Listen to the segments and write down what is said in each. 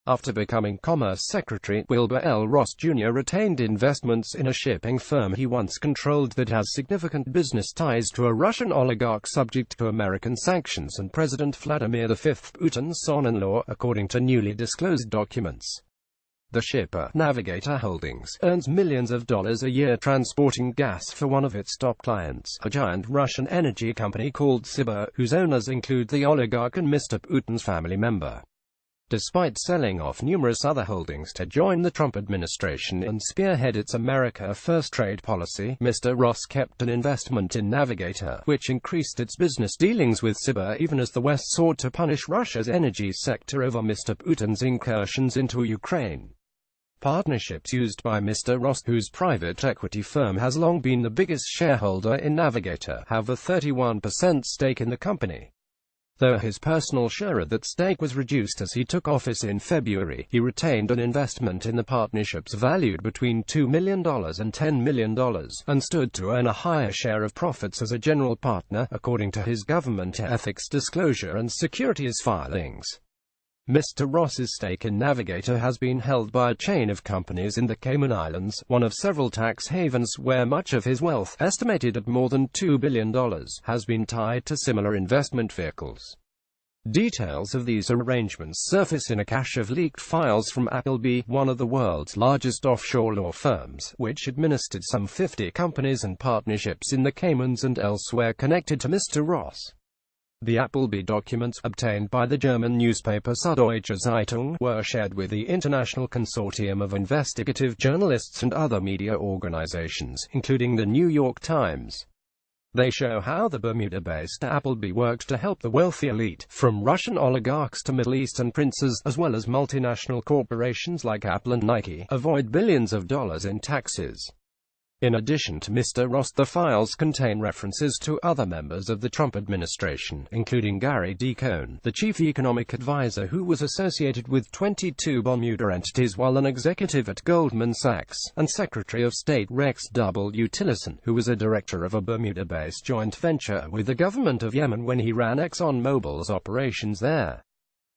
After becoming Commerce Secretary, Wilbur L. Ross Jr. retained investments in a shipping firm he once controlled that has significant business ties to a Russian oligarch subject to American sanctions and President Vladimir V. Putin's son-in-law, according to newly disclosed documents. The shipper, Navigator Holdings, earns millions of dollars a year transporting gas for one of its top clients, a giant Russian energy company called Sibur, whose owners include the oligarch and Mr. Putin's family member. Despite selling off numerous other holdings to join the Trump administration and spearhead its America First trade policy, Mr. Ross kept an investment in Navigator, which increased its business dealings with Sibur even as the West sought to punish Russia's energy sector over Mr. Putin's incursions into Ukraine. Partnerships used by Mr. Ross, whose private equity firm has long been the biggest shareholder in Navigator, have a 31% stake in the company. Though his personal share of that stake was reduced as he took office in February, he retained an investment in the partnerships valued between $2 million and $10 million, and stood to earn a higher share of profits as a general partner, according to his government ethics disclosure and securities filings. Mr. Ross's stake in Navigator has been held by a chain of companies in the Cayman Islands, one of several tax havens where much of his wealth, estimated at more than $2 billion, has been tied to similar investment vehicles. Details of these arrangements surface in a cache of leaked files from Appleby, one of the world's largest offshore law firms, which administered some 50 companies and partnerships in the Caymans and elsewhere connected to Mr. Ross. The Appleby documents, obtained by the German newspaper Süddeutsche Zeitung, were shared with the international consortium of investigative journalists and other media organizations, including the New York Times. They show how the Bermuda-based Appleby worked to help the wealthy elite, from Russian oligarchs to Middle Eastern princes, as well as multinational corporations like Apple and Nike, avoid billions of dollars in taxes. In addition to Mr. Ross, the files contain references to other members of the Trump administration, including Gary D. Cohn, the chief economic advisor who was associated with 22 Bermuda entities while an executive at Goldman Sachs, and Secretary of State Rex W. Tillerson, who was a director of a Bermuda-based joint venture with the government of Yemen when he ran ExxonMobil's operations there.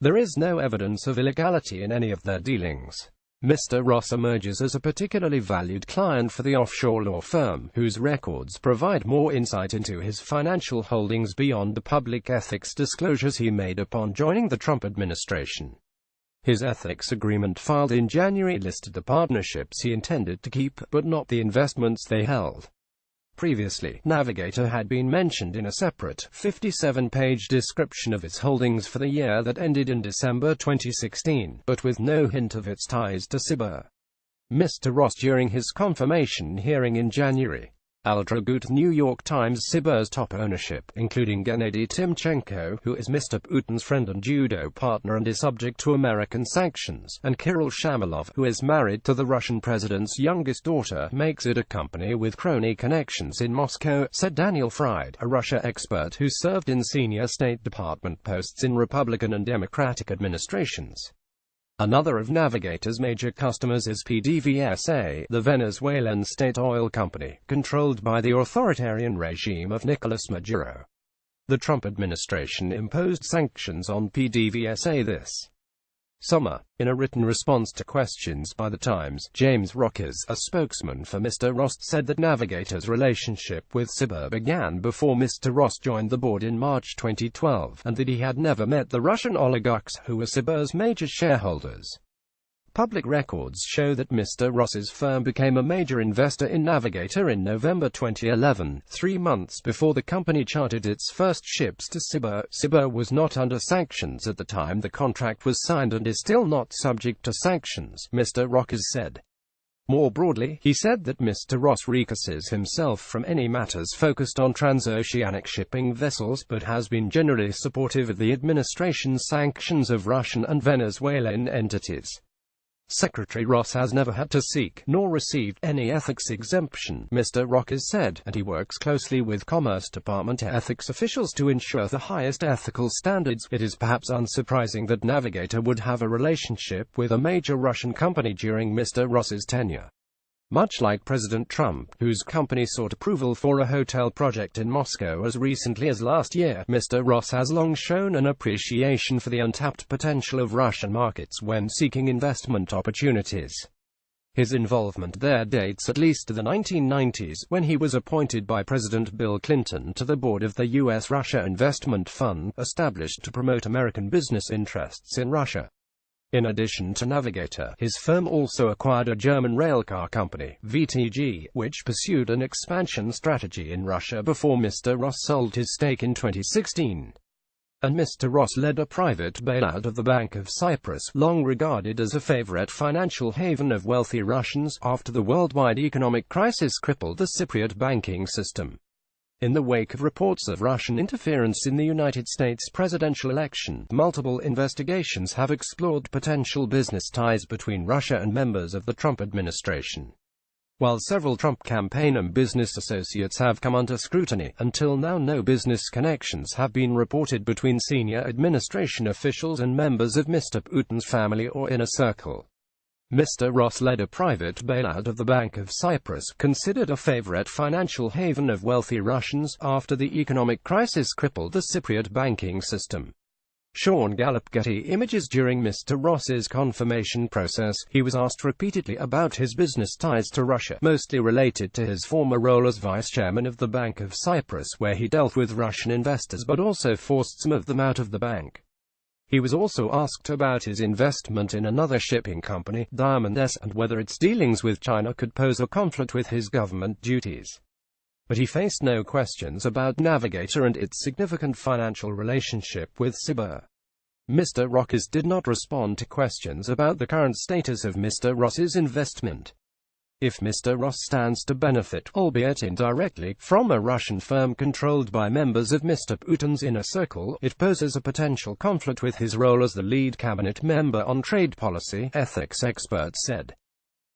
There is no evidence of illegality in any of their dealings. Mr. Ross emerges as a particularly valued client for the offshore law firm, whose records provide more insight into his financial holdings beyond the public ethics disclosures he made upon joining the Trump administration. His ethics agreement filed in January listed the partnerships he intended to keep, but not the investments they held. Previously, Navigator had been mentioned in a separate, 57-page description of its holdings for the year that ended in December 2016, but with no hint of its ties to Sibur. Mr. Ross, during his confirmation hearing in January, attributed New York Times Sibur's top ownership, including Gennady Timchenko, who is Mr. Putin's friend and judo partner and is subject to American sanctions, and Kirill Shamalov, who is married to the Russian president's youngest daughter, makes it a company with crony connections in Moscow, said Daniel Fried, a Russia expert who served in senior State Department posts in Republican and Democratic administrations. Another of Navigator's major customers is PDVSA, the Venezuelan state oil company, controlled by the authoritarian regime of Nicolas Maduro. The Trump administration imposed sanctions on PDVSA this summer. In a written response to questions by The Times, James Rockers, a spokesman for Mr. Ross, said that Navigator's relationship with Sibur began before Mr. Ross joined the board in March 2012, and that he had never met the Russian oligarchs, who were Sibur's major shareholders. Public records show that Mr. Ross's firm became a major investor in Navigator in November 2011, 3 months before the company chartered its first ships to Sibur. Sibur was not under sanctions at the time the contract was signed and is still not subject to sanctions, Mr. Rockers said. More broadly, he said that Mr. Ross recuses himself from any matters focused on transoceanic shipping vessels, but has been generally supportive of the administration's sanctions of Russian and Venezuelan entities. Secretary Ross has never had to seek, nor received, any ethics exemption, Mr. Rockers said, and he works closely with Commerce Department ethics officials to ensure the highest ethical standards. It is perhaps unsurprising that Navigator would have a relationship with a major Russian company during Mr. Ross's tenure. Much like President Trump, whose company sought approval for a hotel project in Moscow as recently as last year, Mr. Ross has long shown an appreciation for the untapped potential of Russian markets when seeking investment opportunities. His involvement there dates at least to the 1990s, when he was appointed by President Bill Clinton to the board of the U.S. Russia Investment Fund, established to promote American business interests in Russia. In addition to Navigator, his firm also acquired a German railcar company, VTG, which pursued an expansion strategy in Russia before Mr. Ross sold his stake in 2016. And Mr. Ross led a private bailout of the Bank of Cyprus, long regarded as a favorite financial haven of wealthy Russians, after the worldwide economic crisis crippled the Cypriot banking system. In the wake of reports of Russian interference in the United States presidential election, multiple investigations have explored potential business ties between Russia and members of the Trump administration. While several Trump campaign and business associates have come under scrutiny, until now no business connections have been reported between senior administration officials and members of Mr. Putin's family or inner circle. Mr. Ross led a private bailout of the Bank of Cyprus, considered a favorite financial haven of wealthy Russians, after the economic crisis crippled the Cypriot banking system. Sean Gallup. Getty Images. During Mr. Ross's confirmation process, he was asked repeatedly about his business ties to Russia, mostly related to his former role as vice chairman of the Bank of Cyprus, where he dealt with Russian investors but also forced some of them out of the bank. He was also asked about his investment in another shipping company, Diamond S, and whether its dealings with China could pose a conflict with his government duties. But he faced no questions about Navigator and its significant financial relationship with Cyber. Mr. Ross did not respond to questions about the current status of Mr. Ross's investment. If Mr. Ross stands to benefit, albeit indirectly, from a Russian firm controlled by members of Mr. Putin's inner circle, it poses a potential conflict with his role as the lead cabinet member on trade policy, ethics experts said.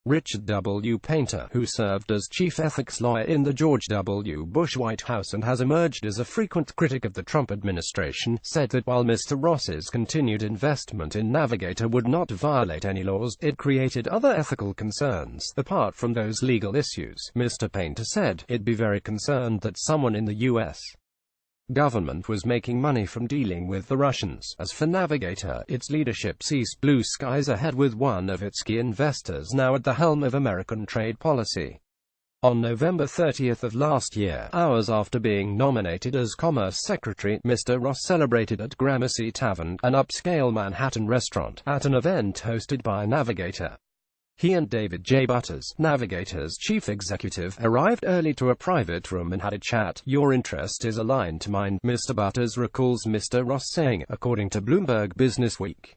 Richard W. Painter, who served as chief ethics lawyer in the George W. Bush White House and has emerged as a frequent critic of the Trump administration, said that while Mr. Ross's continued investment in Navigator would not violate any laws, it created other ethical concerns. Apart from those legal issues, Mr. Painter said, "I'd be very concerned that someone in the U.S. government was making money from dealing with the Russians. As for Navigator, its leadership sees blue skies ahead with one of its key investors now at the helm of American trade policy." On November 30th of last year, hours after being nominated as Commerce Secretary, Mr. Ross celebrated at Gramercy Tavern, an upscale Manhattan restaurant, at an event hosted by Navigator. He and David J. Butters, Navigator's chief executive, arrived early to a private room and had a chat. "Your interest is aligned to mine," Mr. Butters recalls Mr. Ross saying, according to Bloomberg Businessweek.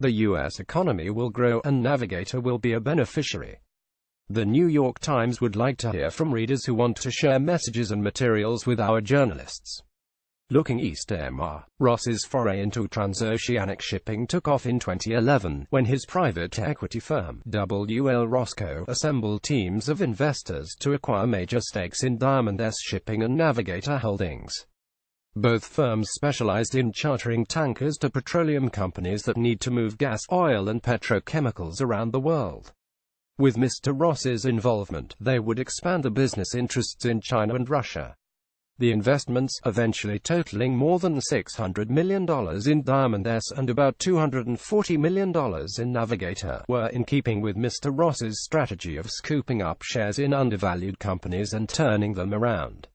"The U.S. economy will grow, and Navigator will be a beneficiary. The New York Times would like to hear from readers who want to share messages and materials with our journalists." Looking east, Mr. Ross's foray into transoceanic shipping took off in 2011, when his private equity firm, Wilbur Ross Co., assembled teams of investors to acquire major stakes in Diamond S Shipping and Navigator Holdings. Both firms specialized in chartering tankers to petroleum companies that need to move gas, oil and petrochemicals around the world. With Mr. Ross's involvement, they would expand the business interests in China and Russia. The investments, eventually totaling more than $600 million in Diamond S and about $240 million in Navigator, were in keeping with Mr. Ross's strategy of scooping up shares in undervalued companies and turning them around.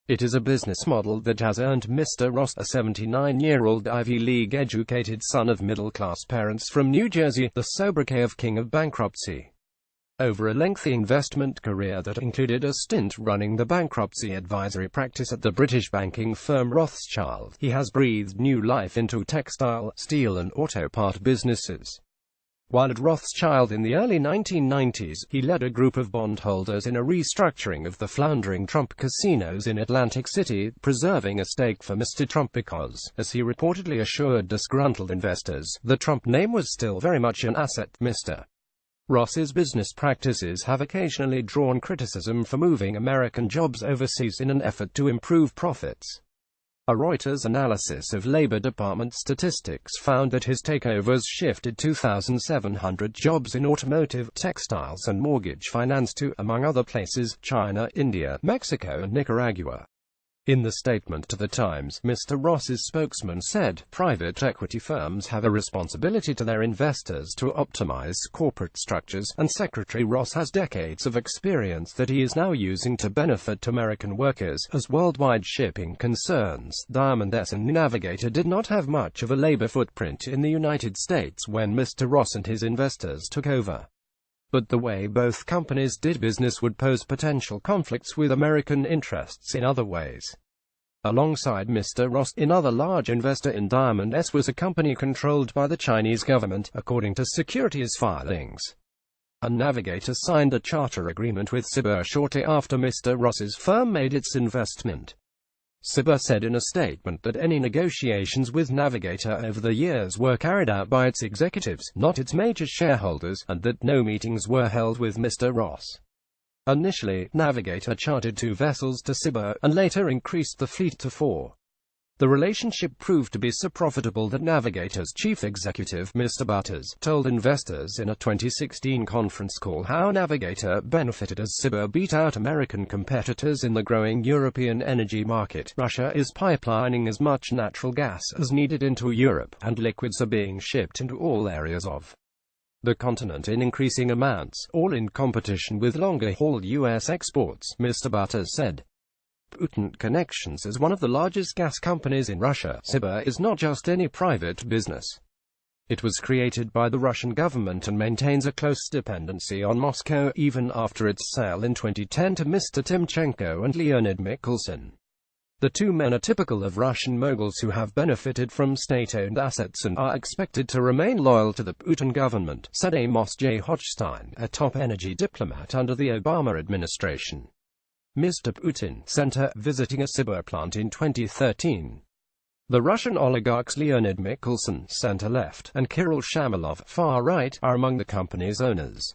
It is a business model that has earned Mr. Ross, a 79-year-old Ivy League-educated son of middle-class parents from New Jersey, the sobriquet of King of Bankruptcy. Over a lengthy investment career that included a stint running the bankruptcy advisory practice at the British banking firm Rothschild, he has breathed new life into textile, steel and auto part businesses. While at Rothschild in the early 1990s, he led a group of bondholders in a restructuring of the floundering Trump casinos in Atlantic City, preserving a stake for Mr. Trump because, as he reportedly assured disgruntled investors, the Trump name was still very much an asset. Mr. Ross's business practices have occasionally drawn criticism for moving American jobs overseas in an effort to improve profits. A Reuters analysis of Labor Department statistics found that his takeovers shifted 2,700 jobs in automotive, textiles and mortgage finance to, among other places, China, India, Mexico and Nicaragua. In the statement to The Times, Mr. Ross's spokesman said, "Private equity firms have a responsibility to their investors to optimize corporate structures, and Secretary Ross has decades of experience that he is now using to benefit American workers." As worldwide shipping concerns, Diamond S and Navigator did not have much of a labor footprint in the United States when Mr. Ross and his investors took over. But the way both companies did business would pose potential conflicts with American interests in other ways. Alongside Mr. Ross, another large investor in Diamond S was a company controlled by the Chinese government, according to securities filings. And Navigator signed a charter agreement with Wilbur shortly after Mr. Ross's firm made its investment. Wilbur said in a statement that any negotiations with Navigator over the years were carried out by its executives, not its major shareholders, and that no meetings were held with Mr. Ross. Initially, Navigator chartered 2 vessels to Wilbur, and later increased the fleet to 4. The relationship proved to be so profitable that Navigator's chief executive, Mr. Butters, told investors in a 2016 conference call how Navigator benefited as Wilbur beat out American competitors in the growing European energy market. Russia is pipelining as much natural gas as needed into Europe, and liquids are being shipped into all areas of the continent in increasing amounts, all in competition with longer-haul U.S. exports, Mr. Butters said. Putin Connections is one of the largest gas companies in Russia. Wilbur is not just any private business. It was created by the Russian government and maintains a close dependency on Moscow, even after its sale in 2010 to Mr. Timchenko and Leonid Mikhelsin. The 2 men are typical of Russian moguls who have benefited from state-owned assets and are expected to remain loyal to the Putin government, said Amos J. Hochstein, a top energy diplomat under the Obama administration. Mr. Putin sent her visiting a Wilbur plant in 2013. The Russian oligarchs Leonid Mikhelsin, center-left, and Kirill Shamalov, far-right, are among the company's owners.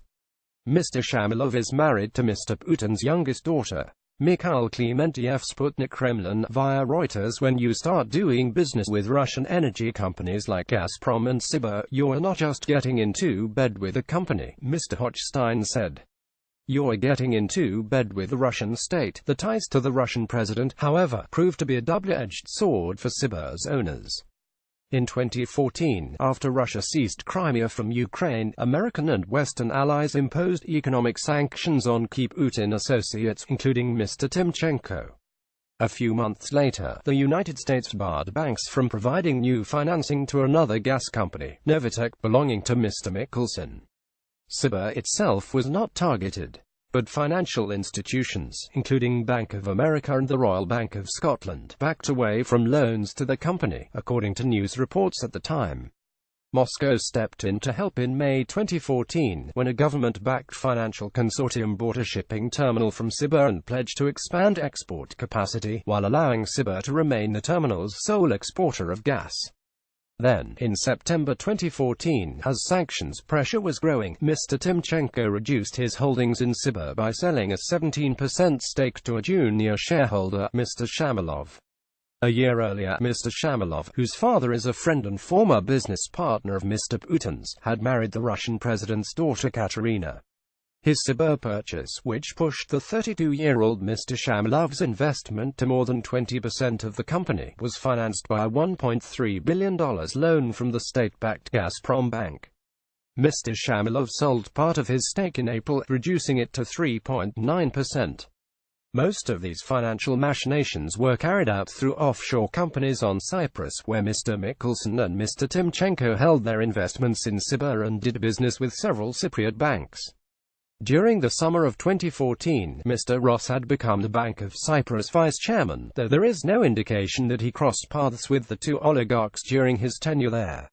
Mr. Shamalov is married to Mr. Putin's youngest daughter, Mikhail Klementiev. Sputnik Kremlin via Reuters. When you start doing business with Russian energy companies like Gazprom and Wilbur, you're not just getting into bed with a company, Mr. Hochstein said. You're getting into bed with the Russian state. The ties to the Russian president, however, proved to be a double-edged sword for Wilbur's owners. In 2014, after Russia seized Crimea from Ukraine, American and Western allies imposed economic sanctions on key Putin associates, including Mr. Timchenko. A few months later, the United States barred banks from providing new financing to another gas company, Navigator, belonging to Mr. Mikhelsin. Wilbur itself was not targeted, but financial institutions, including Bank of America and the Royal Bank of Scotland, backed away from loans to the company, according to news reports at the time. Moscow stepped in to help in May 2014, when a government-backed financial consortium bought a shipping terminal from Wilbur and pledged to expand export capacity, while allowing Wilbur to remain the terminal's sole exporter of gas. Then, in September 2014, as sanctions pressure was growing, Mr. Timchenko reduced his holdings in Wilbur by selling a 17% stake to a junior shareholder, Mr. Shamalov. A year earlier, Mr. Shamalov, whose father is a friend and former business partner of Mr. Putin's, had married the Russian president's daughter Katerina. His Wilbur purchase, which pushed the 32-year-old Mr. Shamalov's investment to more than 20% of the company, was financed by a $1.3 billion loan from the state-backed Gazprom Bank. Mr. Shamalov sold part of his stake in April, reducing it to 3.9%. Most of these financial machinations were carried out through offshore companies on Cyprus, where Mr. Mikhelsin and Mr. Timchenko held their investments in Wilbur and did business with several Cypriot banks. During the summer of 2014, Mr. Ross had become the Bank of Cyprus vice chairman, though there is no indication that he crossed paths with the 2 oligarchs during his tenure there.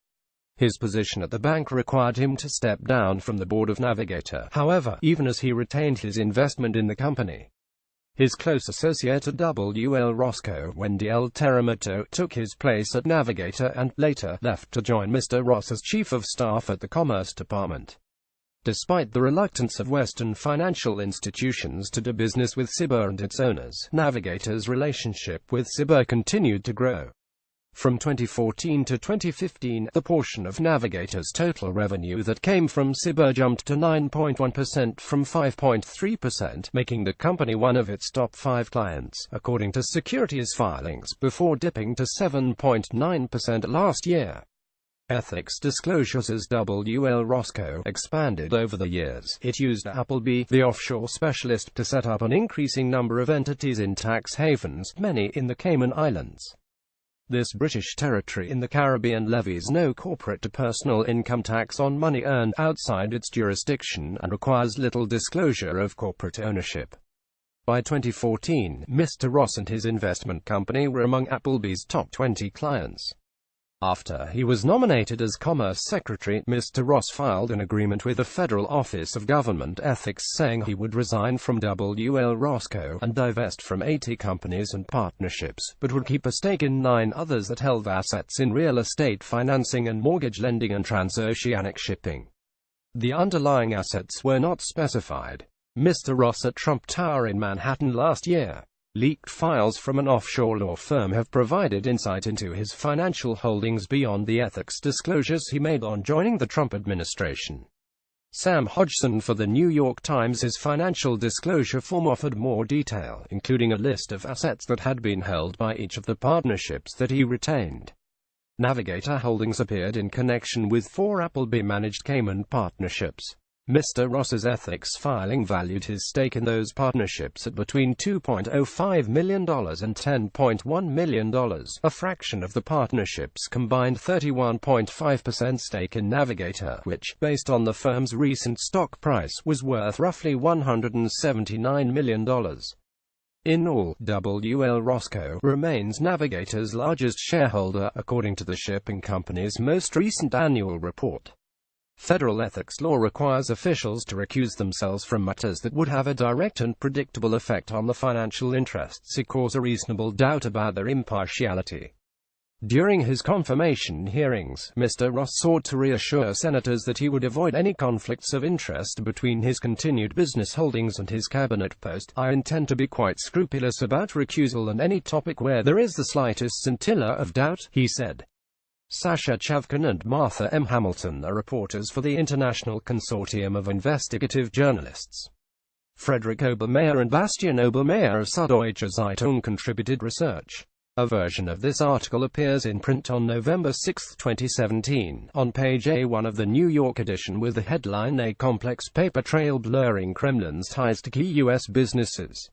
His position at the bank required him to step down from the board of Navigator, however, even as he retained his investment in the company. His close associate at WL Roscoe, Wendy L. Terremoto, took his place at Navigator and, later, left to join Mr. Ross as Chief of Staff at the Commerce Department. Despite the reluctance of Western financial institutions to do business with SIBA and its owners, Navigator's relationship with SIBA continued to grow. From 2014 to 2015, the portion of Navigator's total revenue that came from SIBA jumped to 9.1% from 5.3%, making the company one of its top 5 clients, according to securities filings, before dipping to 7.9% last year. Ethics disclosures as Wilbur Ross expanded over the years. It used Appleby, the offshore specialist, to set up an increasing number of entities in tax havens, many in the Cayman Islands. This British territory in the Caribbean levies no corporate-to-personal income tax on money earned outside its jurisdiction, and requires little disclosure of corporate ownership. By 2014, Mr. Ross and his investment company were among Appleby's top 20 clients. After he was nominated as Commerce Secretary, Mr. Ross filed an agreement with the Federal Office of Government Ethics saying he would resign from Wilbur Ross and divest from 80 companies and partnerships, but would keep a stake in 9 others that held assets in real estate financing and mortgage lending and transoceanic shipping. The underlying assets were not specified. Mr. Ross at Trump Tower in Manhattan last year. Leaked files from an offshore law firm have provided insight into his financial holdings beyond the ethics disclosures he made on joining the Trump administration. Sam Hodgson for the New York Times' financial disclosure form offered more detail, including a list of assets that had been held by each of the partnerships that he retained. Navigator holdings appeared in connection with 4 Appleby-managed Cayman partnerships. Mr. Ross's ethics filing valued his stake in those partnerships at between $2.05 million and $10.1 million, a fraction of the partnership's combined 31.5% stake in Navigator, which, based on the firm's recent stock price, was worth roughly $179 million. In all, Wilbur Ross remains Navigator's largest shareholder, according to the shipping company's most recent annual report. Federal ethics law requires officials to recuse themselves from matters that would have a direct and predictable effect on the financial interests or cause a reasonable doubt about their impartiality. During his confirmation hearings, Mr. Ross sought to reassure senators that he would avoid any conflicts of interest between his continued business holdings and his cabinet post. "I intend to be quite scrupulous about recusal on any topic where there is the slightest scintilla of doubt," he said. Sasha Chavkin and Martha M. Hamilton are reporters for the International Consortium of Investigative Journalists. Frederick Obermeyer and Bastian Obermeyer of Süddeutsche Zeitung contributed research. A version of this article appears in print on November 6, 2017, on page A1 of the New York edition with the headline "A Complex Paper Trail Blurring Kremlin's Ties to Key U.S. Businesses."